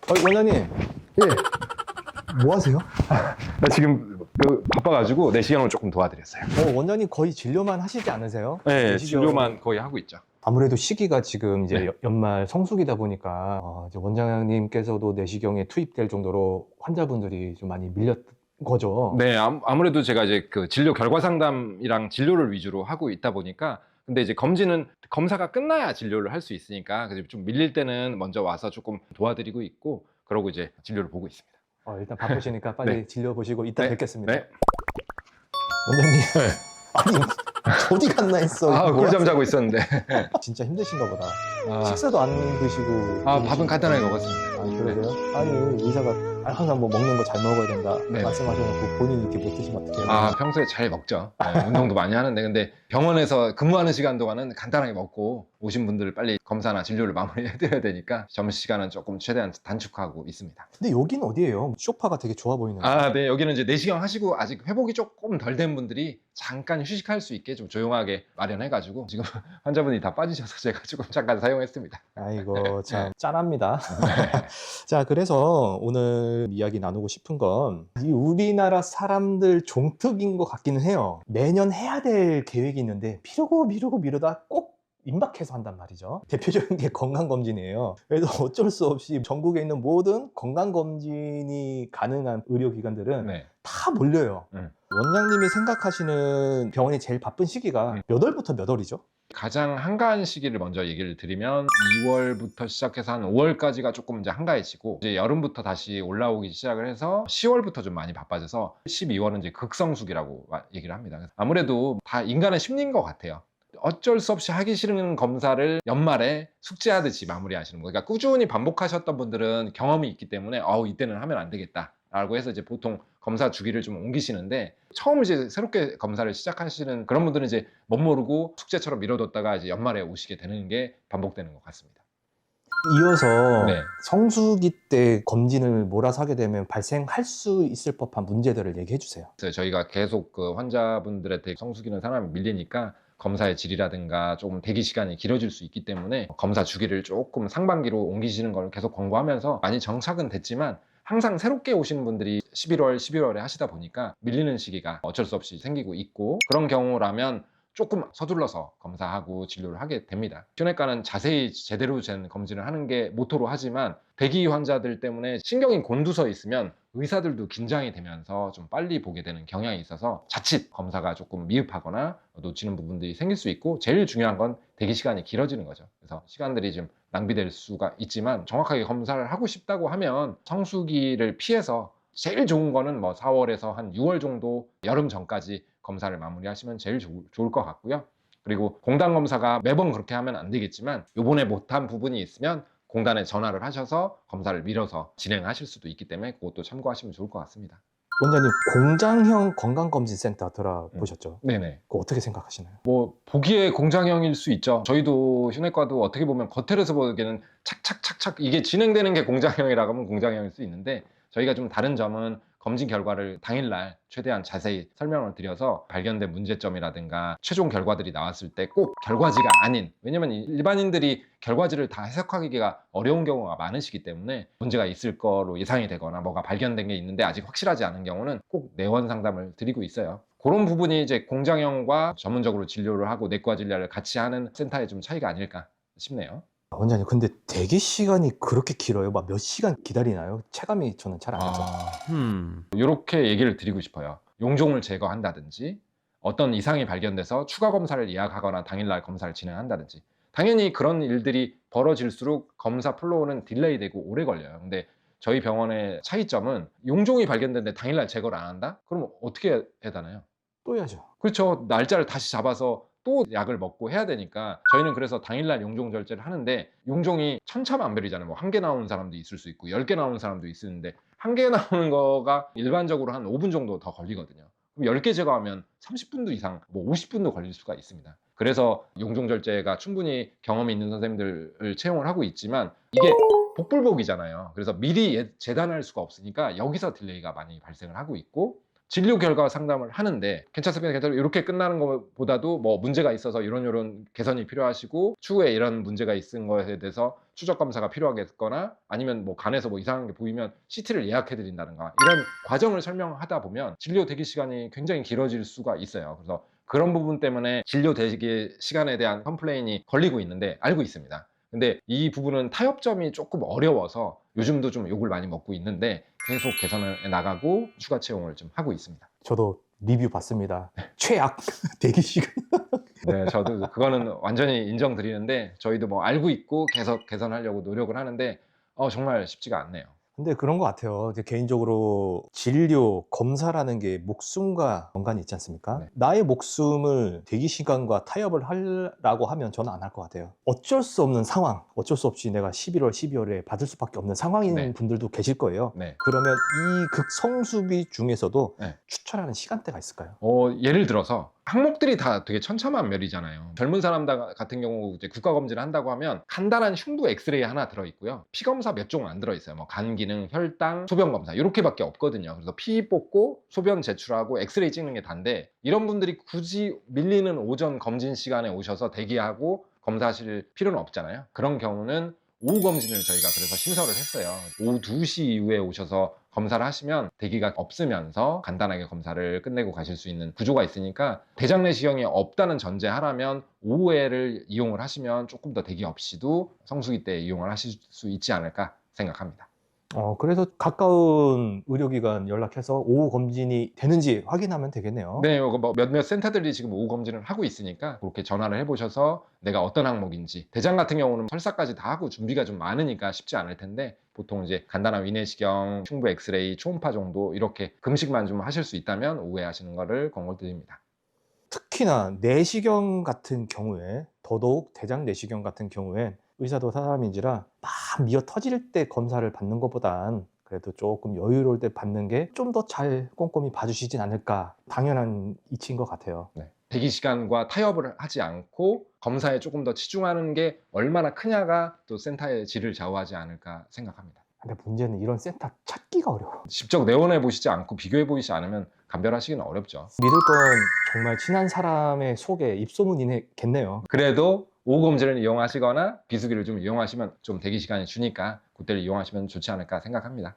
원장님, 예, 뭐 하세요? 나 지금 바빠가지고 내 시간을 조금 도와드렸어요. 원장님 거의 진료만 하시지 않으세요? 네, 내시경. 진료만 거의 하고 있죠. 아무래도 시기가 지금 이제 네. 연말 성수기다 보니까 이제 원장님께서도 내시경에 투입될 정도로 환자분들이 좀 많이 밀렸 거죠. 네, 아무래도 제가 이제 그 진료 결과 상담이랑 진료를 위주로 하고 있다 보니까 근데 이제 검사가 끝나야 진료를 할 수 있으니까 그래서 좀 밀릴 때는 먼저 와서 조금 도와드리고 있고 그러고 이제 진료를 보고 있습니다. 일단 바쁘시니까 빨리 네. 진료 보시고 이따 네. 뵙겠습니다. 네. 원장님, 네. 아니 어디 갔나 했어. 아, 뭐 꿀잠 자고 있었는데. 진짜 힘드신가 보다. 아, 식사도 안 드시고. 밥은 간단하게 먹었습니다. 그러세요? 아니 의사가 항상 뭐 먹는 거 잘 먹어야 된다 네. 말씀하셔놓고 본인이 이렇게 못 드시면 어떡해요? 평소에 잘 먹죠. 운동도 많이 하는데 근데 병원에서 근무하는 시간 동안은 간단하게 먹고 오신 분들 빨리 검사나 진료를 마무리해드려야 되니까 점심시간은 조금 최대한 단축하고 있습니다. 근데 여기는 어디예요? 소파가 되게 좋아 보이는데. 네. 여기는 이제 내시경 하시고 아직 회복이 조금 덜 된 분들이 잠깐 휴식할 수 있게 좀 조용하게 마련해가지고 지금 환자분이 다 빠지셔서 제가 조금 잠깐 사용했습니다. 아이고 참 짠합니다. 자, 그래서 오늘 이야기 나누고 싶은 건 이 우리나라 사람들 종특인 것 같기는 해요. 매년 해야 될 계획이 있는데 미루다 꼭 임박해서 한단 말이죠. 대표적인 게 건강검진이에요. 그래서 어쩔 수 없이 전국에 있는 모든 건강검진이 가능한 의료기관들은 네. 다 몰려요. 원장님이 생각하시는 병원이 제일 바쁜 시기가 몇 월부터 몇 월이죠? 가장 한가한 시기를 먼저 얘기를 드리면 2월부터 시작해서 한 5월까지가 조금 이제 한가해지고 이제 여름부터 다시 올라오기 시작을 해서 10월부터 좀 많이 바빠져서 12월은 이제 극성수기라고 얘기를 합니다. 아무래도 다 인간의 심리인 것 같아요. 어쩔 수 없이 하기 싫은 검사를 연말에 숙제하듯이 마무리하시는 거예요. 그러니까 꾸준히 반복하셨던 분들은 경험이 있기 때문에 이때는 하면 안 되겠다 라고 해서 이제 보통 검사 주기를 좀 옮기시는데 처음 이제 새롭게 검사를 시작하시는 그런 분들은 이제 멋 모르고 숙제처럼 미뤄뒀다가 이제 연말에 오시게 되는 게 반복되는 것 같습니다. 이어서 네. 성수기 때 검진을 몰아서 하게 되면 발생할 수 있을 법한 문제들을 얘기해 주세요. 그래서 저희가 계속 그 환자분들한테 성수기는 사람이 밀리니까 검사의 질이라든가 조금 대기 시간이 길어질 수 있기 때문에 검사 주기를 조금 상반기로 옮기시는 걸 계속 권고하면서 많이 정착은 됐지만 항상 새롭게 오시는 분들이 11월, 12월에 하시다 보니까 밀리는 시기가 어쩔 수 없이 생기고 있고 그런 경우라면 조금 서둘러서 검사하고 진료를 하게 됩니다. 흉내과는 자세히 제대로 된 검진을 하는 게 모토로 하지만 대기 환자들 때문에 신경이 곤두서 있으면 의사들도 긴장이 되면서 좀 빨리 보게 되는 경향이 있어서 자칫 검사가 조금 미흡하거나 놓치는 부분들이 생길 수 있고 제일 중요한 건 대기 시간이 길어지는 거죠. 그래서 시간들이 좀 낭비될 수가 있지만 정확하게 검사를 하고 싶다고 하면 성수기를 피해서 제일 좋은 거는 뭐 4월에서 한 6월 정도 여름 전까지 검사를 마무리하시면 제일 좋을 것 같고요. 그리고 공단 검사가 매번 그렇게 하면 안 되겠지만 요번에 못한 부분이 있으면 공단에 전화를 하셔서 검사를 미뤄서 진행하실 수도 있기 때문에 그것도 참고하시면 좋을 것 같습니다. 원장님, 공장형 건강검진센터 들어보셨죠? 네네. 그거 어떻게 생각하시나요? 뭐 보기에 공장형일 수 있죠. 저희도 흉내과도 어떻게 보면 겉으로서 보기에는 착착착착 이게 진행되는 게 공장형이라고 하면 공장형일 수 있는데 저희가 좀 다른 점은 검진 결과를 당일날 최대한 자세히 설명을 드려서 발견된 문제점이라든가 최종 결과들이 나왔을 때 꼭 결과지가 아닌 왜냐면 일반인들이 결과지를 다 해석하기가 어려운 경우가 많으시기 때문에 문제가 있을 거로 예상이 되거나 뭐가 발견된 게 있는데 아직 확실하지 않은 경우는 꼭 내원 상담을 드리고 있어요. 그런 부분이 이제 공장형과 전문적으로 진료를 하고 내과 진료를 같이 하는 센터의 좀 차이가 아닐까 싶네요. 원장님, 근데 대기 시간이 그렇게 길어요? 막 몇 시간 기다리나요? 체감이 저는 잘 안 나죠. 이렇게 얘기를 드리고 싶어요. 용종을 제거한다든지 어떤 이상이 발견돼서 추가 검사를 예약하거나 당일날 검사를 진행한다든지 당연히 그런 일들이 벌어질수록 검사 플로우는 딜레이되고 오래 걸려요. 근데 저희 병원의 차이점은 용종이 발견됐는데 당일날 제거를 안 한다? 그럼 어떻게 해야 되나요? 또 해야죠. 그렇죠. 날짜를 다시 잡아서 또 약을 먹고 해야 되니까 저희는 그래서 당일날 용종 절제를 하는데 용종이 천차만별이잖아요. 뭐 한 개 나오는 사람도 있을 수 있고 10개 나오는 사람도 있는데 한 개 나오는 거가 일반적으로 한 5분 정도 더 걸리거든요. 그럼 10개 제거하면 30분도 이상, 뭐 50분도 걸릴 수가 있습니다. 그래서 용종 절제가 충분히 경험이 있는 선생님들을 채용을 하고 있지만 이게 복불복이잖아요. 그래서 미리 재단할 수가 없으니까 여기서 딜레이가 많이 발생을 하고 있고 진료 결과 상담을 하는데 괜찮습니다. 이렇게 끝나는 것보다도 뭐 문제가 있어서 이런 개선이 필요하시고 추후에 이런 문제가 있은 것에 대해서 추적 검사가 필요하겠거나 아니면 뭐 간에서 뭐 이상한 게 보이면 CT를 예약해 드린다든가 이런 과정을 설명하다 보면 진료 대기 시간이 굉장히 길어질 수가 있어요. 그래서 그런 부분 때문에 진료 대기 시간에 대한 컴플레인이 걸리고 있는데 알고 있습니다. 근데 이 부분은 타협점이 조금 어려워서 요즘도 좀 욕을 많이 먹고 있는데 계속 개선해 나가고 추가 채용을 좀 하고 있습니다. 저도 리뷰 봤습니다. 최악 대기 시간. 네, 저도 그거는 완전히 인정드리는데 저희도 뭐 알고 있고 계속 개선하려고 노력을 하는데 정말 쉽지가 않네요. 근데 그런 것 같아요. 이제 개인적으로 진료, 검사라는 게 목숨과 연관이 있지 않습니까? 네. 나의 목숨을 대기 시간과 타협을 하라고 하면 저는 안 할 것 같아요. 어쩔 수 없는 상황, 어쩔 수 없이 내가 11월, 12월에 받을 수밖에 없는 상황인 네. 분들도 계실 거예요. 네. 그러면 이 극성수기 중에서도 네. 추천하는 시간대가 있을까요? 예를 들어서 항목들이 다 되게 천차만별이잖아요. 젊은 사람들 같은 경우 이제 국가검진을 한다고 하면 간단한 흉부 엑스레이 하나 들어있고요. 피검사 몇 종은 안 들어있어요. 뭐 간 기능, 혈당, 소변 검사 이렇게밖에 없거든요. 그래서 피 뽑고 소변 제출하고 엑스레이 찍는 게 다인데 이런 분들이 굳이 밀리는 오전 검진 시간에 오셔서 대기하고 검사하실 필요는 없잖아요. 그런 경우는 오후 검진을 저희가 그래서 신설을 했어요. 오후 2시 이후에 오셔서 검사를 하시면 대기가 없으면서 간단하게 검사를 끝내고 가실 수 있는 구조가 있으니까 대장 내시경이 없다는 전제하라면 오후에를 이용을 하시면 조금 더 대기 없이도 성수기 때 이용을 하실 수 있지 않을까 생각합니다. 그래서 가까운 의료기관 연락해서 오후 검진이 되는지 확인하면 되겠네요. 네, 뭐 몇몇 센터들이 지금 오후 검진을 하고 있으니까 그렇게 전화를 해보셔서 내가 어떤 항목인지 대장 같은 경우는 설사까지 다 하고 준비가 좀 많으니까 쉽지 않을 텐데 보통 이제 간단한 위내시경, 흉부 엑스레이, 초음파 정도 이렇게 금식만 좀 하실 수 있다면 오후에 하시는 거를 권고드립니다. 특히나 내시경 같은 경우에 더더욱 대장 내시경 같은 경우엔 의사도 사람인지라 막 미어 터질 때 검사를 받는 것보단 그래도 조금 여유로울 때 받는 게 좀 더 잘 꼼꼼히 봐주시진 않을까 당연한 이치인 것 같아요. 네. 대기 시간과 타협을 하지 않고 검사에 조금 더 치중하는 게 얼마나 크냐가 또 센터의 질을 좌우하지 않을까 생각합니다. 근데 문제는 이런 센터 찾기가 어려워. 직접 내원해 보시지 않고 비교해 보시지 않으면 감별하시기는 어렵죠. 믿을 건 정말 친한 사람의 속에 입소문이겠네요. 그래도 오후 검진을 이용하시거나 비수기를 좀 이용하시면 좀 대기 시간이 주니까 그때를 이용하시면 좋지 않을까 생각합니다.